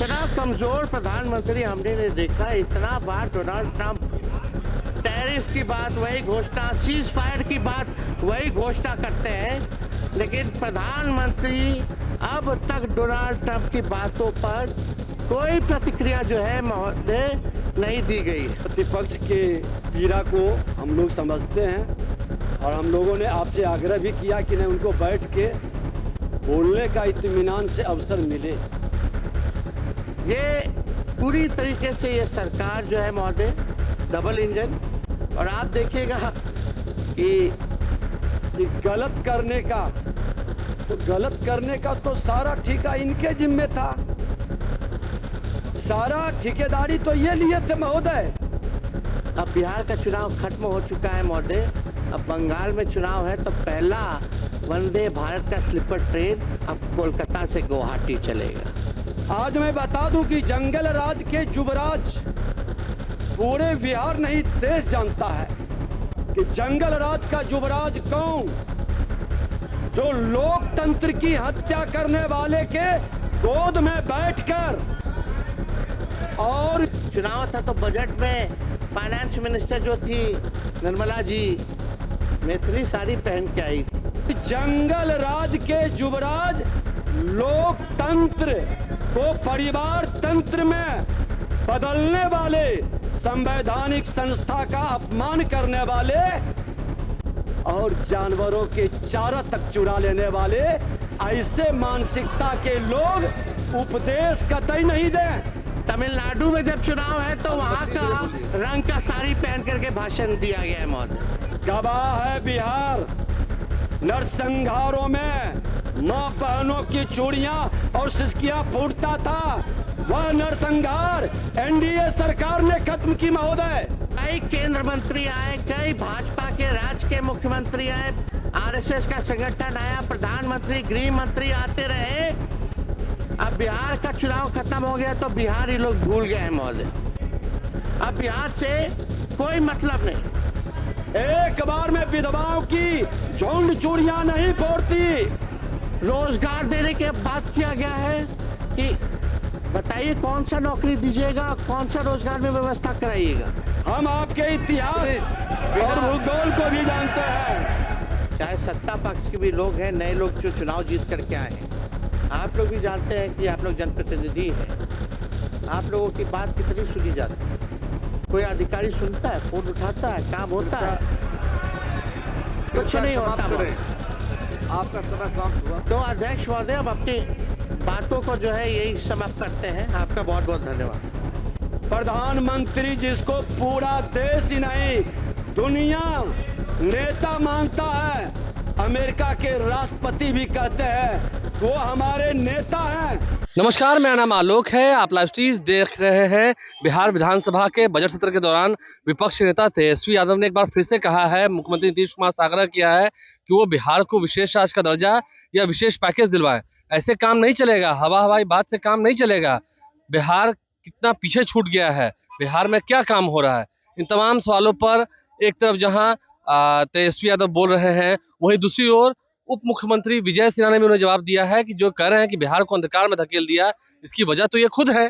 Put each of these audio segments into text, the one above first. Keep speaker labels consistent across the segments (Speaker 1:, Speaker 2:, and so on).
Speaker 1: इतना कमजोर प्रधानमंत्री हमने नहीं देखा। इतना बार डोनाल्ड ट्रंप टैरिफ की बात वही घोषणा, सीज फायर की बात वही घोषणा करते हैं, लेकिन प्रधानमंत्री अब तक डोनाल्ड ट्रंप की बातों पर कोई प्रतिक्रिया जो है महोदय नहीं दी गई।
Speaker 2: प्रतिपक्ष के पीड़ा को हम लोग समझते हैं और हम लोगों ने आपसे आग्रह भी किया कि नहीं, उनको बैठ के बोलने का इत्मीनान से अवसर मिले।
Speaker 1: ये पूरी तरीके से ये सरकार जो है महोदय डबल इंजन, और आप देखिएगा कि
Speaker 2: गलत करने का तो सारा ठेका इनके जिम्मे था, सारा ठेकेदारी तो ये लिए थे महोदय।
Speaker 1: अब बिहार का चुनाव खत्म हो चुका है महोदय, अब बंगाल में चुनाव है, तो पहला वंदे भारत का स्लीपर ट्रेन अब कोलकाता से गुवाहाटी चलेगा।
Speaker 2: आज मैं बता दूं कि जंगल राज के युवराज पूरे बिहार नहीं देश जानता है कि जंगल राज का युवराज कौन, जो लोकतंत्र की हत्या करने वाले के गोद में बैठकर। और
Speaker 1: चुनाव था तो बजट में फाइनेंस मिनिस्टर जो थी निर्मला जी मैथिली साड़ी पहन के आई।
Speaker 2: जंगल राज के युवराज लोकतंत्र को परिवार तंत्र में बदलने वाले, संवैधानिक संस्था का अपमान करने वाले और जानवरों के चारा तक चुरा लेने वाले ऐसे मानसिकता के लोग उपदेश कतई नहीं दें।
Speaker 1: तमिलनाडु में जब चुनाव है तो वहाँ का रंग का साड़ी पहन करके भाषण दिया गया है महोदय।
Speaker 2: गवाह है बिहार, नरसंहारों में मां बहनों की चूड़ियां और सिसकियां फूटता था, वह नरसंहार एनडीए सरकार ने खत्म की महोदय।
Speaker 1: कई केंद्र मंत्री आए, कई भाजपा के राज्य के मुख्यमंत्री आए, आरएसएस का संगठन आया, प्रधानमंत्री गृह मंत्री आते रहे। अब बिहार का चुनाव खत्म हो गया तो बिहारी लोग भूल गए हैं महोदय। अब बिहार से कोई मतलब नहीं।
Speaker 2: एक बार में विधवाओं की झुंड चूड़ियां नहीं फोड़ती।
Speaker 1: रोजगार देने के बात किया गया है कि बताइए कौन सा नौकरी दीजिएगा, कौन सा रोजगार में व्यवस्था कराइएगा।
Speaker 2: हम आपके इतिहास और भूगोल को भी जानते हैं।
Speaker 1: चाहे सत्ता पक्ष के भी लोग हैं, नए लोग जो चुनाव जीत करके आए हैं, आप लोग भी जानते हैं कि आप लोग जनप्रतिनिधि हैं। आप लोगों की बात कितनी सुनी जाती है? कोई अधिकारी सुनता है, फोन उठाता है, काम होता है? कुछ नहीं होता।
Speaker 3: आपका समय समाप्त हुआ।
Speaker 1: तो अध्यक्ष महोदय अब अपनी बातों को जो है यही समाप्त करते हैं। आपका बहुत बहुत धन्यवाद।
Speaker 2: प्रधानमंत्री जिसको पूरा देश ही नहीं दुनिया नेता मानता है, अमेरिका के राष्ट्रपति भी कहते हैं वो हमारे नेता हैं।
Speaker 3: नमस्कार, मेरा नाम आलोक है। आप लाइव स्ट्रीम देख रहे हैं। बिहार विधानसभा के बजट सत्र के दौरान विपक्ष के नेता तेजस्वी यादव ने एक बार फिर से कहा है, मुख्यमंत्री नीतीश कुमार से आग्रह किया है कि वो बिहार को विशेष राज्य का दर्जा या विशेष पैकेज दिलवाएं। ऐसे काम नहीं चलेगा, हवाई बात से काम नहीं चलेगा। बिहार कितना पीछे छूट गया है, बिहार में क्या काम हो रहा है, इन तमाम सवालों पर एक तरफ जहाँ तेजस्वी यादव बोल रहे हैं, वहीं दूसरी ओर उप मुख्यमंत्री विजय सिन्हा ने भी उन्हें जवाब दिया है कि जो कह रहे हैं कि बिहार को अंधकार में धकेल दिया, इसकी वजह तो ये खुद है।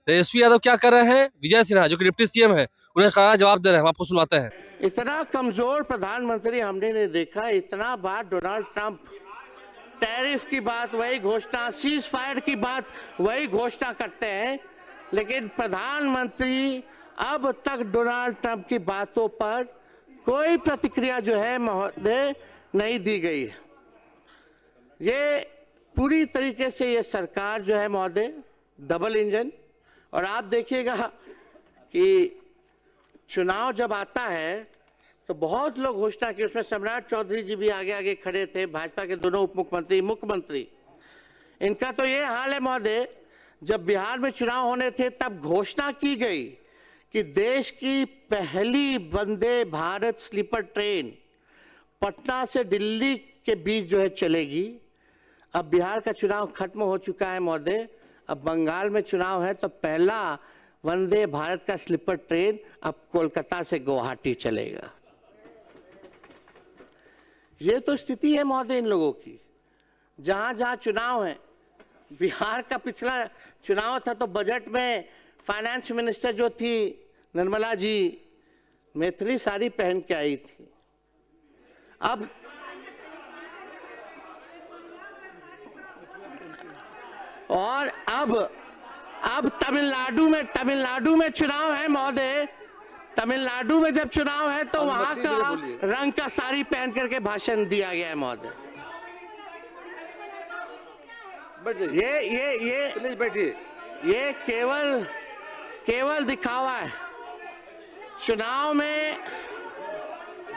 Speaker 3: तेजस्वी यादव क्या कर रहे हैं, विजय सिन्हा जो कि डिप्टी सीएम है, उन्हें करारा जवाब दे रहे हैं। हम आपको सुनवाते हैं।
Speaker 1: इतना कमजोर प्रधानमंत्री हमने नहीं देखा। इतना बार डोनाल्ड ट्रंप टैरिफ की बात वही घोषणा, सीज फायर की बात वही घोषणा करते हैं, लेकिन प्रधानमंत्री अब तक डोनाल्ड ट्रंप की बातों पर कोई प्रतिक्रिया जो है महोदय नहीं दी गई है। ये पूरी तरीके से ये सरकार जो है महोदय डबल इंजन, और आप देखिएगा कि चुनाव जब आता है तो बहुत लोग घोषणा की, उसमें सम्राट चौधरी जी भी आगे आगे खड़े थे, भाजपा के दोनों उप मुख्यमंत्री, मुख्यमंत्री। इनका तो ये हाल है महोदय, जब बिहार में चुनाव होने थे तब घोषणा की गई कि देश की पहली वंदे भारत स्लीपर ट्रेन पटना से दिल्ली के बीच जो है चलेगी। अब बिहार का चुनाव खत्म हो चुका है महोदय, अब बंगाल में चुनाव है, तो पहला वंदे भारत का स्लीपर ट्रेन अब कोलकाता से गुवाहाटी चलेगा। ये तो स्थिति है महोदय इन लोगों की। जहां जहां चुनाव है बिहार का पिछला चुनाव था तो बजट में फाइनेंस मिनिस्टर जो थी निर्मला जी मैथिली साड़ी पहन के आई थी। अब और अब तमिलनाडु में चुनाव है महोदय। तमिलनाडु में जब चुनाव है तो वहां का रंग का साड़ी पहन करके भाषण दिया गया है महोदय। ये
Speaker 2: बैठिए।
Speaker 1: ये केवल दिखावा है। चुनाव में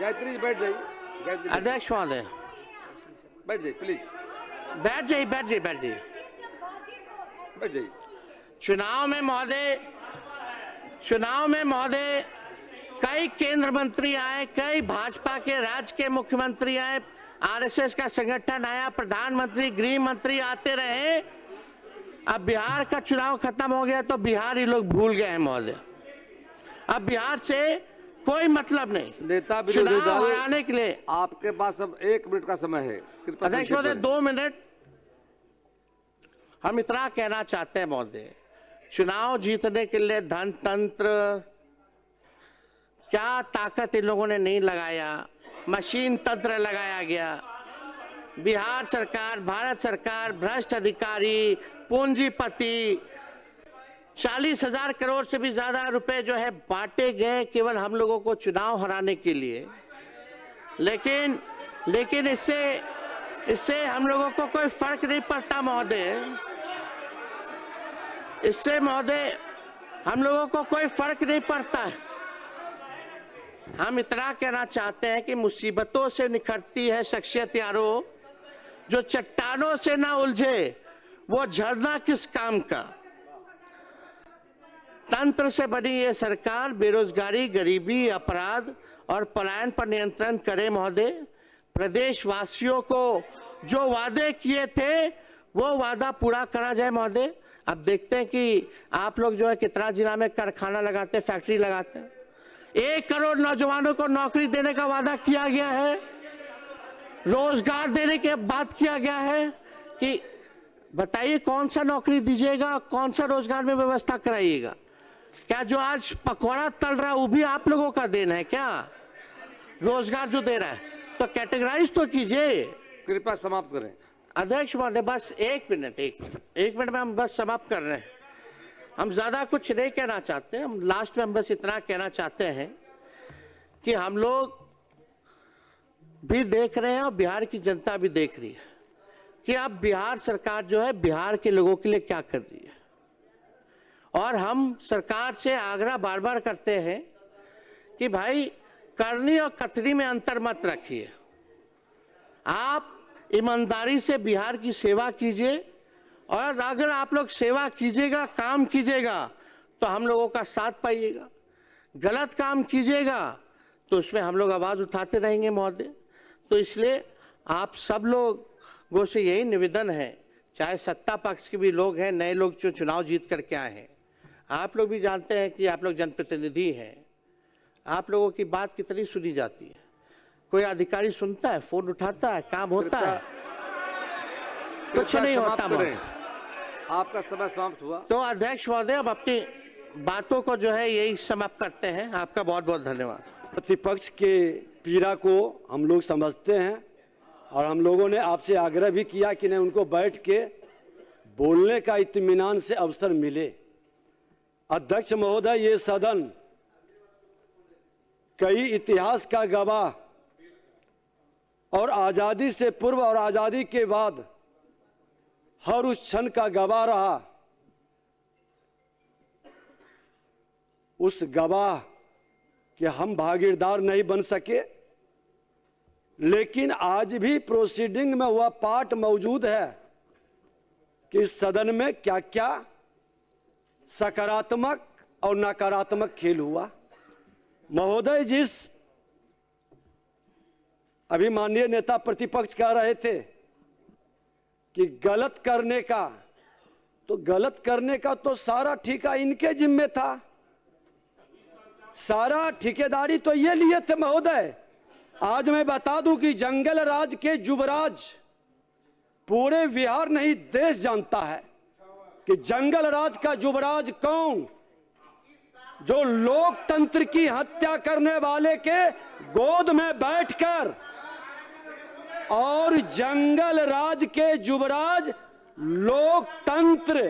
Speaker 2: गायत्री बैठ जाइए।
Speaker 1: अध्यक्ष महोदय
Speaker 2: बैठ जाइए प्लीज।
Speaker 1: बैठ जाइए। चुनाव में महोदय कई केंद्र मंत्री आए, कई भाजपा के राज्य के मुख्यमंत्री आए, आरएसएस का संगठन आया, प्रधानमंत्री गृह मंत्री आते रहे। अब बिहार का चुनाव खत्म हो गया तो बिहार ही लोग भूल गए हैं महोदय। अब बिहार से कोई मतलब नहीं।
Speaker 2: नेता
Speaker 1: चुनाव हराने के लिए
Speaker 2: आपके पास अब 1 मिनट का समय है।
Speaker 1: अध्यक्ष महोदय 2 मिनट। हम इतना कहना चाहते हैं महोदय, चुनाव जीतने के लिए धन तंत्र क्या ताकत इन लोगों ने नहीं लगाया, मशीन तंत्र लगाया गया। बिहार सरकार, भारत सरकार, भ्रष्ट अधिकारी, पूंजीपति, 40,000 करोड़ से भी ज्यादा रुपए जो है बांटे गए केवल हम लोगों को चुनाव हराने के लिए। लेकिन इससे हम लोगों को कोई फर्क नहीं पड़ता महोदय। इससे महोदय हम लोगों को कोई फर्क नहीं पड़ता। हम इतना कहना चाहते हैं कि मुसीबतों से निखरती है शख्सियत यारो, जो चट्टानों से ना उलझे वो झरना किस काम का। तंत्र से बनी ये सरकार बेरोजगारी, गरीबी, अपराध और पलायन पर नियंत्रण करे महोदय। प्रदेशवासियों को जो वादे किए थे वो वादा पूरा करा जाए महोदय। अब देखते हैं कि आप लोग जो है कितना जिला में कारखाना लगाते, फैक्ट्री लगाते हैं। 1 करोड़ नौजवानों को नौकरी देने का वादा किया गया है, रोजगार देने की बात किया गया है कि बताइए कौन सा नौकरी दीजिएगा, कौन सा रोजगार में व्यवस्था कराइएगा। क्या जो आज पकौड़ा तल रहा है वो भी आप लोगों का देन है क्या? रोजगार जो दे रहा है तो कैटेगराइज तो कीजिए।
Speaker 2: कृपया समाप्त करें।
Speaker 1: अध्यक्ष महोदय बस 1 मिनट में हम बस समाप्त कर रहे हैं। हम ज्यादा कुछ नहीं कहना चाहते, हम लास्ट में हम बस इतना कहना चाहते हैं कि हम लोग भी देख रहे हैं और बिहार की जनता भी देख रही है कि अब बिहार सरकार जो है बिहार के लोगों के लिए क्या कर रही है। और हम सरकार से आग्रह बार बार करते हैं कि भाई करनी और कथनी में अंतर मत रखिए। आप ईमानदारी से बिहार की सेवा कीजिए और अगर आप लोग सेवा कीजिएगा, काम कीजिएगा तो हम लोगों का साथ पाइएगा। गलत काम कीजिएगा तो उसमें हम लोग आवाज उठाते रहेंगे महोदय। तो इसलिए आप सब लोगों से यही निवेदन है, चाहे सत्ता पक्ष के भी लोग हैं, नए लोग जो चुनाव जीत करके आए हैं, आप लोग भी जानते हैं कि आप लोग जनप्रतिनिधि हैं। आप लोगों की बात कितनी सुनी जाती है? कोई अधिकारी सुनता है, फोन उठाता है, काम होता है? कुछ नहीं होता महोदय।
Speaker 2: आपका समय समाप्त हुआ।
Speaker 1: तो अध्यक्ष महोदय अब अपनी बातों को जो है यही समाप्त करते हैं। आपका बहुत बहुत धन्यवाद।
Speaker 2: प्रतिपक्ष के पीड़ा को हम लोग समझते हैं और हम लोगों ने आपसे आग्रह भी किया कि नहीं, उनको बैठ के बोलने का इत्मीनान से अवसर मिले। अध्यक्ष महोदय, ये सदन कई इतिहास का गवाह और आजादी से पूर्व और आजादी के बाद हर उस क्षण का गवाह रहा। उस गवाह के हम भागीदार नहीं बन सके, लेकिन आज भी प्रोसीडिंग में हुआ पार्ट मौजूद है कि सदन में क्या क्या सकारात्मक और नकारात्मक खेल हुआ। महोदय, जिस अभी माननीय नेता प्रतिपक्ष कह रहे थे कि गलत करने का तो सारा ठेका इनके जिम्मे था, सारा ठेकेदारी तो ये लिए थे महोदय। आज मैं बता दूं कि जंगल राज के युवराज पूरे बिहार नहीं देश जानता है कि जंगल राज का युवराज कौन, जो लोकतंत्र की हत्या करने वाले के गोद में बैठकर और जंगल राज के युवराज लोकतंत्र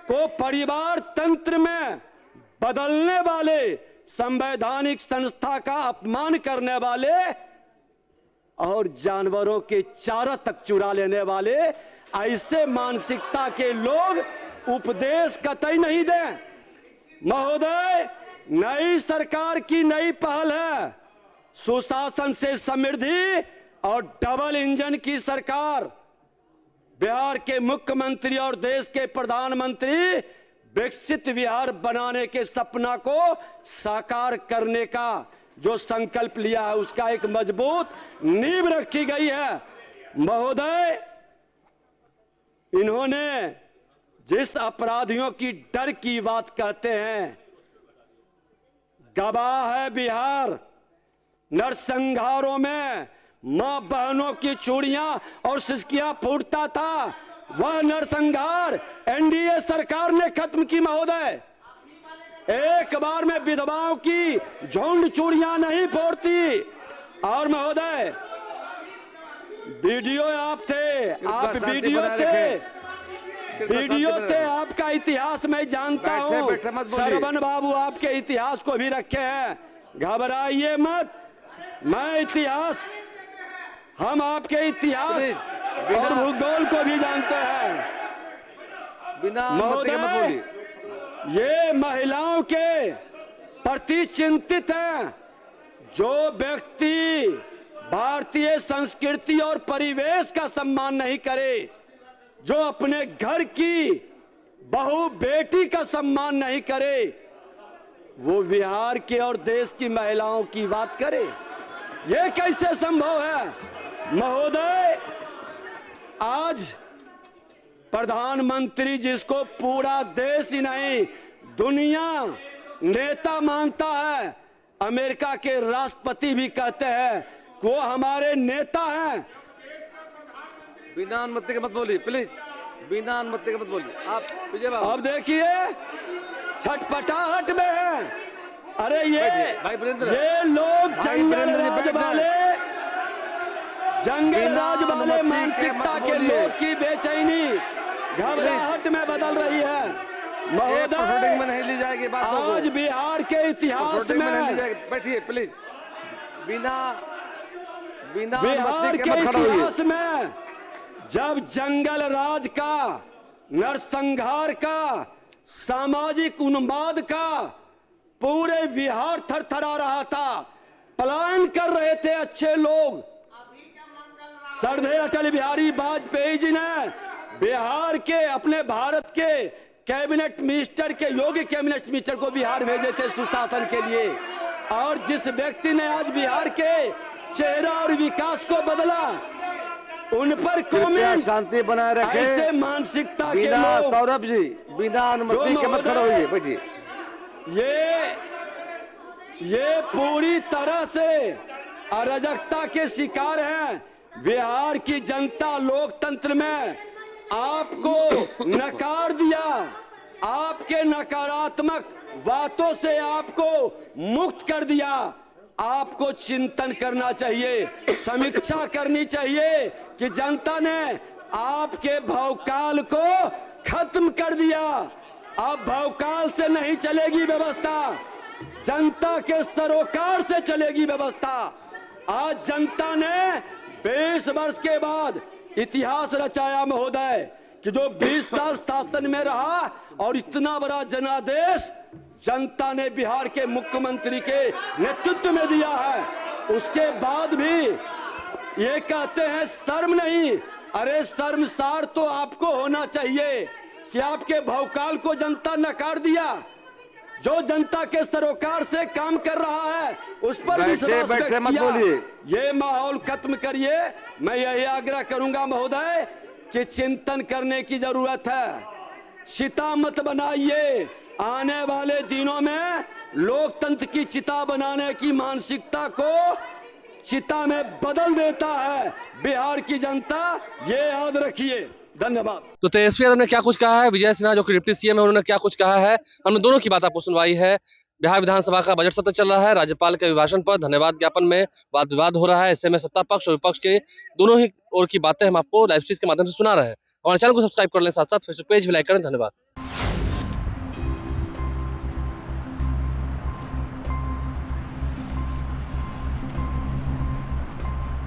Speaker 2: को परिवार तंत्र में बदलने वाले, संवैधानिक संस्था का अपमान करने वाले और जानवरों के चारा तक चुरा लेने वाले ऐसे मानसिकता के लोग उपदेश कतई नहीं दें। महोदय, नई सरकार की नई पहल है सुशासन से समृद्धि और डबल इंजन की सरकार। बिहार के मुख्यमंत्री और देश के प्रधानमंत्री विकसित बिहार बनाने के सपना को साकार करने का जो संकल्प लिया है उसका एक मजबूत नींव रखी गई है। महोदय, इन्होंने जिस अपराधियों की डर की बात कहते हैं, गवाह है बिहार। नरसंहारों में मां बहनों की चूड़ियां और सिसकियां फूटता था, वह नरसंहार एनडीए सरकार ने खत्म की। महोदय, एक बार में विधवाओं की झुंड चूड़ियां नहीं फोड़ती। और महोदय, वीडियो आप थे, आप वीडियो थे, आपका इतिहास मैं जानता हूं। सरवन बाबू आपके इतिहास को भी रखे हैं, घबराइए मत। मैं इतिहास, हम आपके इतिहास और भूगोल को भी जानते हैं। महोदय, ये महिलाओं के प्रति चिंतित हैं। जो व्यक्ति भारतीय संस्कृति और परिवेश का सम्मान नहीं करे, जो अपने घर की बहू बेटी का सम्मान नहीं करे, वो बिहार के और देश की महिलाओं की बात करे, ये कैसे संभव है? महोदय, आज प्रधानमंत्री जिसको पूरा देश ही नहीं दुनिया नेता मानता है, अमेरिका के राष्ट्रपति भी कहते हैं कि वो हमारे नेता हैं।
Speaker 3: बिना अनुमति के मत बोलिए प्लीज, बिना अनुमति के मत बोलिए आप विजय बाबू।
Speaker 2: अब देखिए छटपटाहट में है। अरे ये लोग जंगल राज वाले मानसिकता के लोग की बेचैनी घबराहट में बदल रही है। महोदय,
Speaker 3: में नहीं ली जाएगी बात।
Speaker 2: आज बिहार के इतिहास में
Speaker 3: बैठिए प्लीज, बिहार
Speaker 2: के इतिहास में जब जंगल राज का, नरसंहार का, सामाजिक उन्माद का पूरे बिहार थरथरा रहा था, प्लान कर रहे थे अच्छे लोग। श्रद्धेय अटल बिहारी वाजपेयी जी ने बिहार के, अपने भारत के कैबिनेट मिनिस्टर के, योग्य कैबिनेट मिनिस्टर को बिहार भेजे थे सुशासन के लिए। और जिस व्यक्ति ने आज बिहार के चेहरा और विकास को बदला, उन पर कमेंट,
Speaker 3: शांति बनाए रखें।
Speaker 2: ऐसे मानसिकता के लोग,
Speaker 3: सौरभ जी, बिना अनुमति के मत खड़े होइए, बैठिए।
Speaker 2: ये पूरी तरह से अराजकता के शिकार हैं। बिहार की जनता लोकतंत्र में आपको नकार दिया, आपके नकारात्मक बातों से आपको मुक्त कर दिया। आपको चिंतन करना चाहिए, समीक्षा करनी चाहिए कि जनता ने आपके भवकाल को खत्म कर दिया। अब भवकाल से नहीं चलेगी व्यवस्था, जनता के सरोकार से चलेगी व्यवस्था। आज जनता ने 20 वर्ष के बाद इतिहास रचाया महोदय, कि जो 20 साल शासन में रहा और इतना बड़ा जनादेश जनता ने बिहार के मुख्यमंत्री के नेतृत्व में दिया है। उसके बाद भी ये कहते हैं शर्म नहीं। अरे शर्मसार तो आपको होना चाहिए कि आपके भवकाल को जनता नकार दिया। जो जनता के सरोकार से काम कर रहा है उस पर विश्वास व्यक्त किया। ये माहौल खत्म करिए। मैं यही आग्रह करूंगा महोदय कि चिंतन करने की जरूरत है, चिता मत बनाइए। आने वाले दिनों में लोकतंत्र की चिता बनाने की मानसिकता को चिता में बदल देता है बिहार की जनता, ये याद रखिए। धन्यवाद।
Speaker 3: तो तेजस्वी यादव ने क्या कुछ कहा है, विजय सिन्हा जो कि डिप्टी सीएम है उन्होंने क्या कुछ कहा है, हमने दोनों की बात आपको सुनवाई है। बिहार विधानसभा का बजट सत्र चल रहा है, राज्यपाल के अभिभाषण पर धन्यवाद ज्ञापन में वाद विवाद हो रहा है। इससे में सत्ता पक्ष और विपक्ष के दोनों ही ओर की बातें हम आपको लाइव स्ट्रीम के माध्यम से सुना रहे हैं। हमारे चैनल को सब्सक्राइब कर लें, साथ साथ फेसबुक पेज भी लाइक करें। धन्यवाद।